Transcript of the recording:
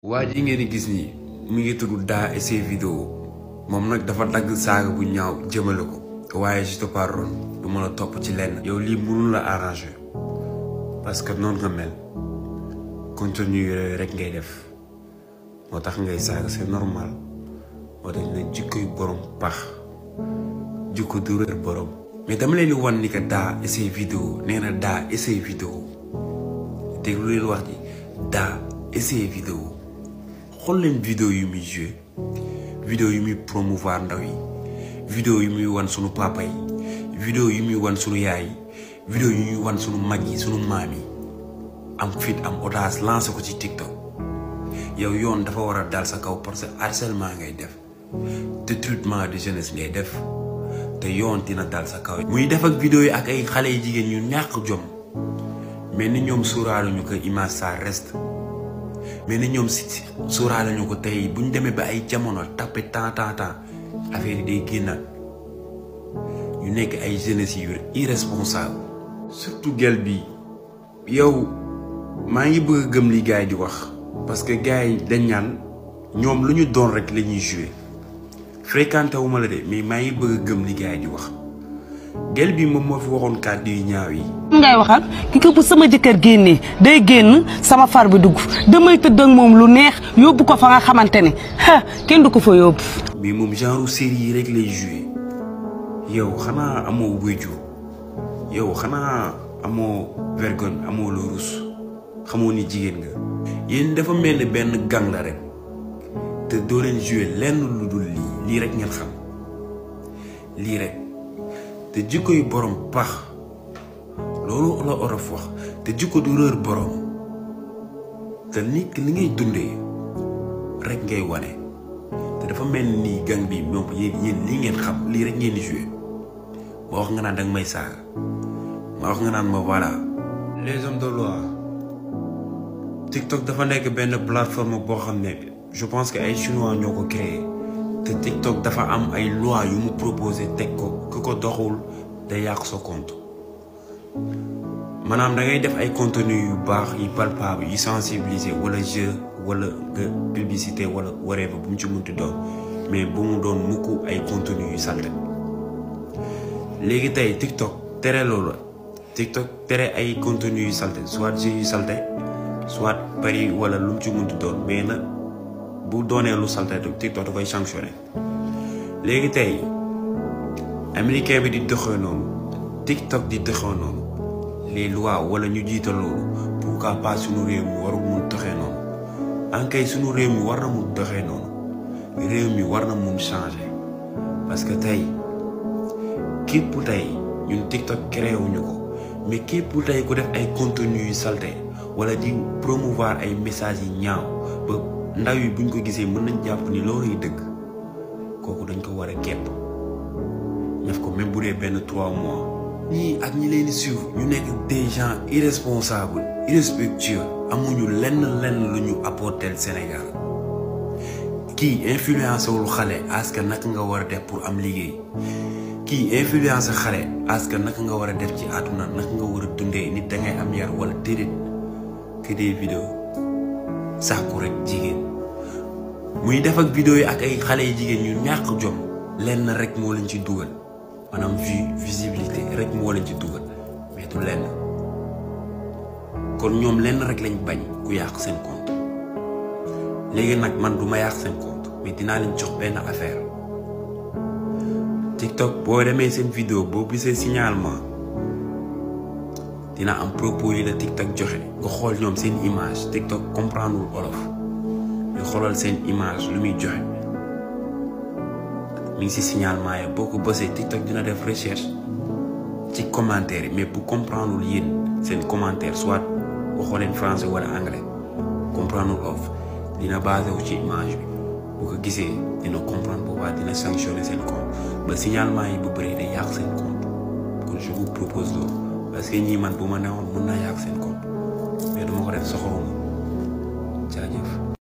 waa ji ngeen di gis nii mi ngi tudd Da et ses vidéos moom nag dafa dagg saaga bu ñaaw jëmale ko waaye je te pardonne du ma la topp ci lenn. yow lii mënul la arranger parce que noonu nga mel contenu yooyu rek ngay def moo tax ngay saaga c'est normal moo tax ne jikkoy borom pax jikko du réer borom. mais dama leen di wan ni que Da et ses vidéos nee na Da et ses vidéos déglu leen wax ji Da et ses vidéos. xool leen vidéo yu muy joué vidéo yu muy promouvoir ndaw yi vidéo yu muy wan sunu papa yi vidéo yu muy wan sunu yaay yi vidéo yu muy wan sunu mag yi sunu maam yi am fit am audace lancé ko ci TikTok yow yoon dafa war a dal sa kaw parce que harcèlement ngay def détruitement de jeunesse ngay def te yoon dina dal sa kaw. muy def ak vidéo yi ak ay xale yu jigéen ñu ñàkk jom mais ni ñoom suuraale ko image ça reste. mais ni ñoom si suuraale ñu ko tey bu ñu demee ba ay jamono tapé temps affaire yi day génnaat ñu nekk ay jeunesse yu irresponsable. surtout gel bi yow maa ngi bëgg a gëm li gars yi di wax parce que gars yi dañ ñaan ñoom lu ñu doon rek la ñuy joué fréquenté wu ma la de mais maa ngi bëgg a gëm li gars yi di wax gel bi moom moo fi waxoon kàddu yu ñaaw yi. ngay waxal ki ko bu sama jëkkër génnee day génn sama far bi dugg damay tëdd ak moom lu neex yóbbu ko fa nga xamante ne kenn du ko fa yóbbu. mais moom genre série yi rek lay joué yow xanaa amoo wéju yow xanaa amoo vergogne amoo loo rus xamoo ni jigéen nga. yéen dafa mel ni benn gang la rek te doo leen joué lenn lu dul lii rek ngeen xam lii rek te jikko yu borom pax. loolu la orof wax te jikko du réer borom te nit ki li ngay dundee rek ngay wane te dafa mel ni gang bi moom yéen lii ngeen xam lii rek ngeen di joué ma wax nga naan danga may saaga ma wax nga naan ma voilà. les hommes de loi TikTok dafa nekk benn plateforme boo xam ne je pense que ay chinois ñoo ko créé te TikTok dafa am ay loi yu mu proposé teg ko ku ko doxul day yàq sa compte. maanaam da ngay def ay contenu yu baax yi palpable yi sensibiliser wala jeu wala nga publicité wala whatever bu mu ci munti doon mais bu mu doon mukk ay contenu yu salte. léegi tey TikTok tere loolu TikTok tere ay contenu yu salte soit jeu yu salte soit pari wala lu mu ci munti doon mais na bu doonee lu salte TikTok da koy sanctionné. léegi tey américain bi di doxee noonu TikTok di doxee noonu les lois wala ñu jiital loolu pourquoi pas suñu réew mi waru mun doxee noonu ankay suñu réew mi war na mun doxee noonu réew mi war na mun changer parce que tey képp tey ñun TikTok créé wuñu ko mais képp tey ku def ay contenu yu salte wala di promouvoir ay messages yi ñaaw ba ndaw yi buñ ko gisee mën nañ jàpp ni loolu yi dëgg kooku dañ ko war a képp def ko même bu dee benn 3 mois. ñii ak ñi leen di suivre ñu nekk des gens irresponsables irrespectueux amuñu lenn lu ñu apporter Sénégal kii influence wul xale aska naka nga war a def pour am liggéey kii influence xale aska naka nga war a def ci àdduna naka nga war a dundee nit dangay am yar wala déedéet que des vidéos sàkku rek jigéen muy def ak vidéo yi ak ay xale yi jigéen ñu ñàkk jom lenn rek moo leen ci dugal. maanaam visibilité rek moo leen ci dugal mais du lenn kon ñoom lenn rek lañ bañ ku yàq seen compte léegi nag man du ma yàq seen compte mais dinaa leen jox benn affaire TikTok boo demee seen vidéo boo gisee signalement dina am propos yi la TikTok joxe nga xool ñoom seen image TikTok comprendre wul olof ñu xoolal seen image lu muy joxe. mi ngi si signalement yi boo ko bësee TikTok dina def recherche ci commentaire yi mais bu comprendre lul yéen seen commentaire soit waxoo leen français wala anglais comprendre lul off dina basé wu ci image bi bu ko gisee dina comprendre boobaa dina sanctionner seen compte ba signalement yi bu bëree day yàq seen compte kon je vous propose loolu parce que ñii man bu ma newoon mën naa yàq seen compte mais duma ko def soxoruma jaajëf.